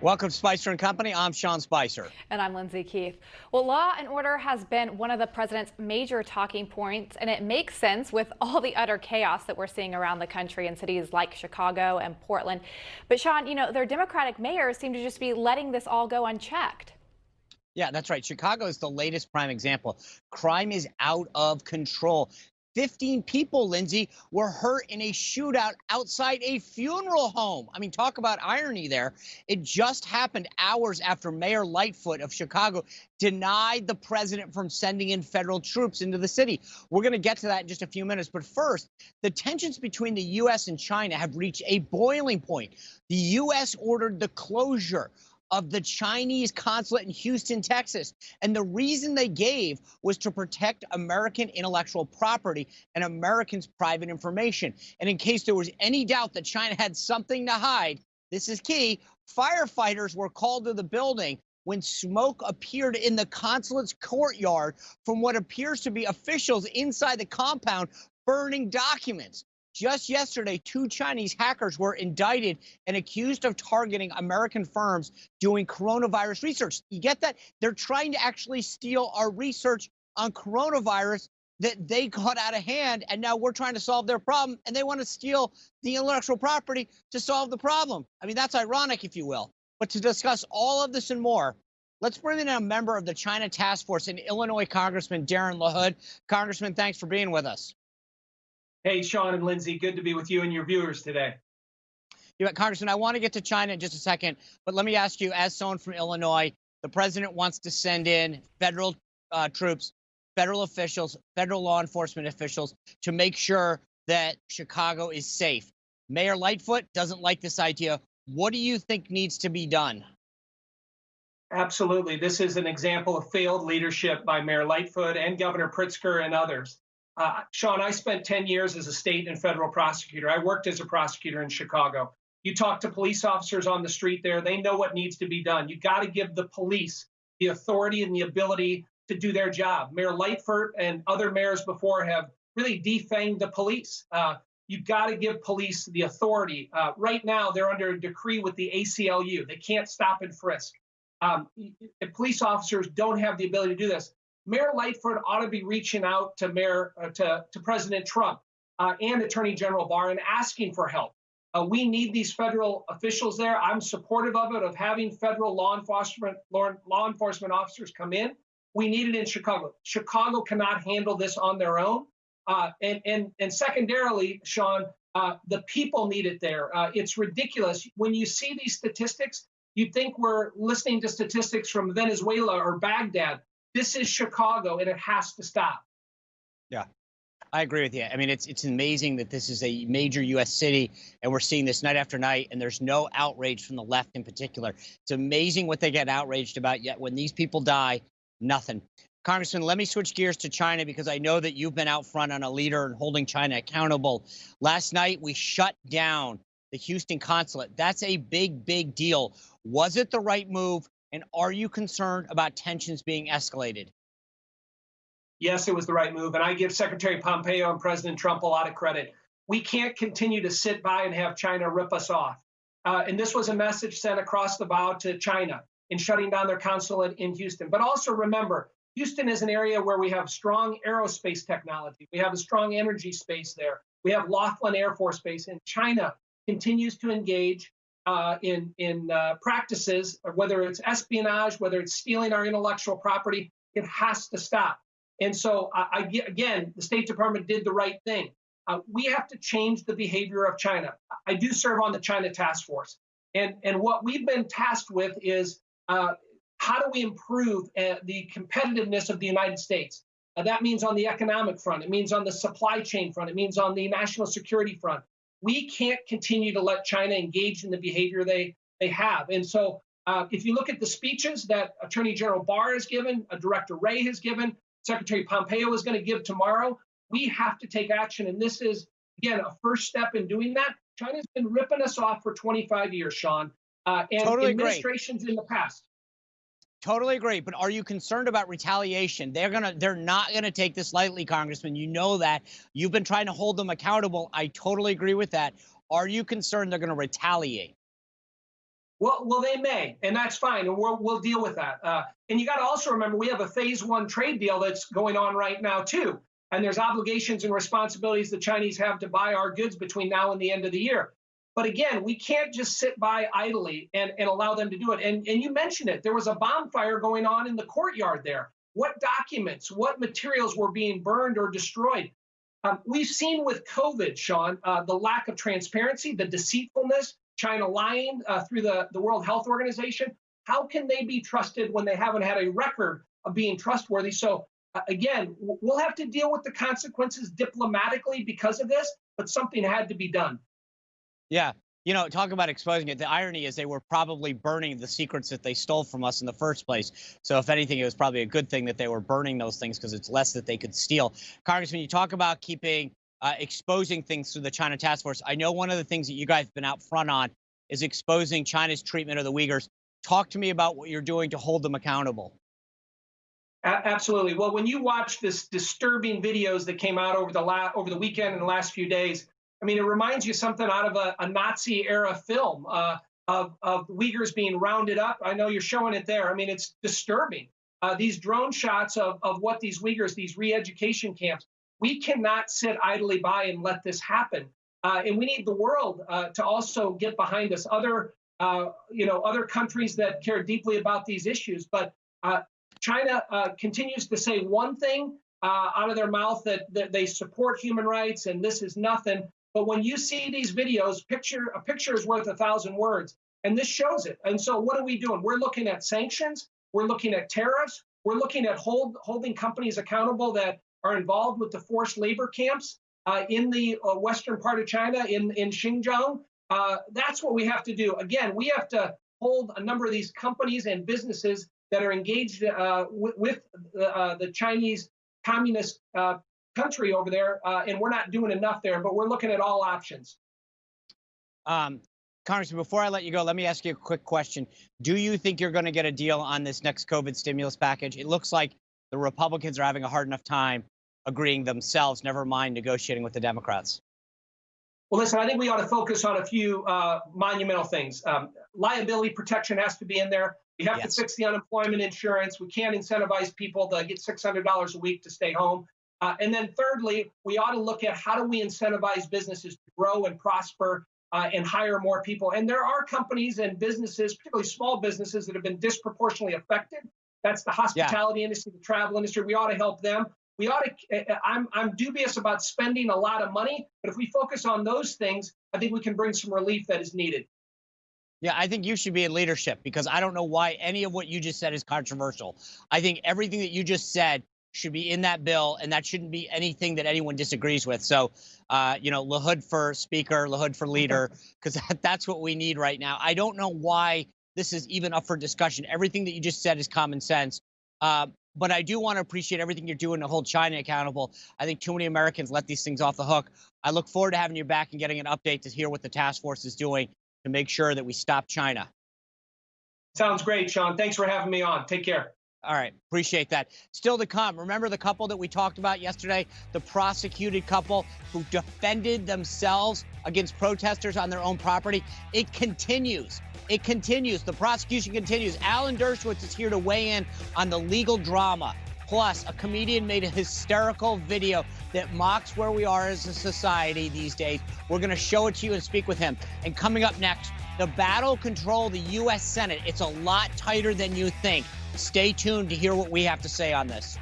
Welcome to Spicer and Company. I'm Sean Spicer. And I'm Lindsay Keith. Well, law and order has been one of the president's major talking points, and it makes sense with all the utter chaos that we're seeing around the country in cities like Chicago and Portland. But Sean, their Democratic mayors seem to just be letting this all go unchecked. Yeah, that's right. Chicago is the latest prime example. Crime is out of control. 15 people, Lindsay, were hurt in a shootout outside a funeral home. I mean, talk about irony there. It just happened hours after Mayor Lightfoot of Chicago denied the president from sending in federal troops into the city. We're going to get to that in just a few minutes. But first, the tensions between the U.S. and China have reached a boiling point. The U.S. ordered the closure of the Chinese consulate in Houston, Texas. And the reason they gave was to protect American intellectual property and Americans' private information. And in case there was any doubt that China had something to hide, this is key, firefighters were called to the building when smoke appeared in the consulate's courtyard from what appears to be officials inside the compound burning documents. Just yesterday, 2 Chinese hackers were indicted and accused of targeting American firms doing coronavirus research. You get that? They're trying to actually steal our research on coronavirus that they got out of hand, and now we're trying to solve their problem, and they want to steal the intellectual property to solve the problem. I mean, that's ironic, if you will. But to discuss all of this and more, let's bring in a member of the China Task Force and Illinois Congressman Darin LaHood. Congressman, thanks for being with us. Hey, Sean and Lindsay, good to be with you and your viewers today. Yeah, Congressman, I want to get to China in just a second, but let me ask you, as someone from Illinois, the president wants to send in federal troops, federal officials, federal law enforcement officials to make sure that Chicago is safe. Mayor Lightfoot doesn't like this idea. What do you think needs to be done? Absolutely. This is an example of failed leadership by Mayor Lightfoot and Governor Pritzker and others. Sean, I spent 10 years as a state and federal prosecutor. I worked as a prosecutor in Chicago. You talk to police officers on the street there, they know what needs to be done. You got to give the police the authority and the ability to do their job. Mayor Lightfoot and other mayors before have really defanged the police. You've got to give police the authority. Right now, they're under a decree with the ACLU. They can't stop and frisk. Police officers don't have the ability to do this. Mayor Lightfoot ought to be reaching out to to President Trump and Attorney General Barr and asking for help. We need these federal officials there. I'm supportive of it, of having federal law enforcement officers come in. We need it in Chicago. Chicago cannot handle this on their own. And secondarily, Sean, the people need it there. It's ridiculous. When you see these statistics, you'd think we're listening to statistics from Venezuela or Baghdad. This is Chicago, and it has to stop. Yeah, I agree with you. I mean, it's amazing that this is a major U.S. city, and we're seeing this night after night, and there's no outrage from the left in particular. It's amazing what they get outraged about, yet when these people die, nothing. Congressman, let me switch gears to China because I know that you've been out front on a leader and holding China accountable. Last night, we shut down the Houston consulate. That's a big, big deal. Was it the right move? And are you concerned about tensions being escalated? Yes, it was the right move. And I give Secretary Pompeo and President Trump a lot of credit. We can't continue to sit by and have China rip us off. And this was a message sent across the bow to China in shutting down their consulate in Houston. But also remember, Houston is an area where we have strong aerospace technology. We have a strong energy space there. We have Laughlin Air Force Base, and China continues to engage in practices, whether it's espionage, whether it's stealing our intellectual property. It has to stop. And so, again, the State Department did the right thing. We have to change the behavior of China. I do serve on the China Task Force. And what we've been tasked with is how do we improve the competitiveness of the United States? That means on the economic front. It means on the supply chain front. It means on the national security front. We can't continue to let China engage in the behavior they have. And so if you look at the speeches that Attorney General Barr has given, Director Wray has given, Secretary Pompeo is going to give tomorrow, we have to take action. And this is, again, a first step in doing that. China's been ripping us off for 25 years, Sean, and totally administrations in the past. Totally agree. But are you concerned about retaliation? They're not gonna take this lightly, Congressman. You know that. You've been trying to hold them accountable. I totally agree with that. Are you concerned they're gonna retaliate? Well, they may, and that's fine, and we'll deal with that. And you got to also remember we have a phase one trade deal that's going on right now too, and there's obligations and responsibilities the Chinese have to buy our goods between now and the end of the year. But again, we can't just sit by idly and allow them to do it. And you mentioned it. There was a bonfire going on in the courtyard there. What documents, what materials were being burned or destroyed? We've seen with COVID, Sean, the lack of transparency, the deceitfulness, China lying through the World Health Organization. How can they be trusted when they haven't had a record of being trustworthy? So again, we'll have to deal with the consequences diplomatically because of this, but something had to be done. Yeah. You know, talk about exposing it. The irony is they were probably burning the secrets that they stole from us in the first place. So if anything, it was probably a good thing that they were burning those things because it's less that they could steal. Congressman, you talk about keeping exposing things through the China task force. I know one of the things that you guys have been out front on is exposing China's treatment of the Uyghurs. Talk to me about what you're doing to hold them accountable. Absolutely. Well, when you watch this disturbing videos that came out over the weekend and the last few days, I mean, it reminds you something out of a Nazi-era film of Uyghurs being rounded up. I know you're showing it there. I mean, it's disturbing. These drone shots of what these Uyghurs, these re-education camps, we cannot sit idly by and let this happen. And we need the world to also get behind us. Other countries that care deeply about these issues. But China continues to say one thing out of their mouth that they support human rights and this is nothing. But when you see these videos, a picture is worth 1,000 words, and this shows it. And so what are we doing? We're looking at sanctions. We're looking at tariffs. We're looking at holding companies accountable that are involved with the forced labor camps in the western part of China, in Xinjiang. That's what we have to do. Again, we have to hold a number of these companies and businesses that are engaged with the Chinese communist country over there, and we're not doing enough there, but we're looking at all options. Congressman, before I let you go, let me ask you a quick question. Do you think you're going to get a deal on this next COVID stimulus package? It looks like the Republicans are having a hard enough time agreeing themselves, never mind negotiating with the Democrats. Well, listen, I think we ought to focus on a few monumental things. Liability protection has to be in there. We have to fix the unemployment insurance. We can't incentivize people to get $600 a week to stay home. And then thirdly, we ought to look at how do we incentivize businesses to grow and prosper and hire more people. And there are companies and businesses, particularly small businesses, that have been disproportionately affected. That's the hospitality industry, the travel industry. We ought to help them. We ought to. I'm dubious about spending a lot of money, but if we focus on those things, I think we can bring some relief that is needed. Yeah, I think you should be in leadership because I don't know why any of what you just said is controversial. I think everything that you just said should be in that bill, and that shouldn't be anything that anyone disagrees with. So, LaHood for speaker, LaHood for leader, because that's what we need right now. I don't know why this is even up for discussion. Everything that you just said is common sense. But I do want to appreciate everything you're doing to hold China accountable. I think too many Americans let these things off the hook. I look forward to having you back and getting an update to hear what the task force is doing to make sure that we stop China. Sounds great, Sean. Thanks for having me on. Take care. All right. Appreciate that. Still to come. Remember the couple that we talked about yesterday, the prosecuted couple who defended themselves against protesters on their own property? It continues. It continues. The prosecution continues. Alan Dershowitz is here to weigh in on the legal drama. Plus, a comedian made a hysterical video that mocks where we are as a society these days. We're going to show it to you and speak with him. And coming up next, the battle control the U.S. Senate. It's a lot tighter than you think. Stay tuned to hear what we have to say on this.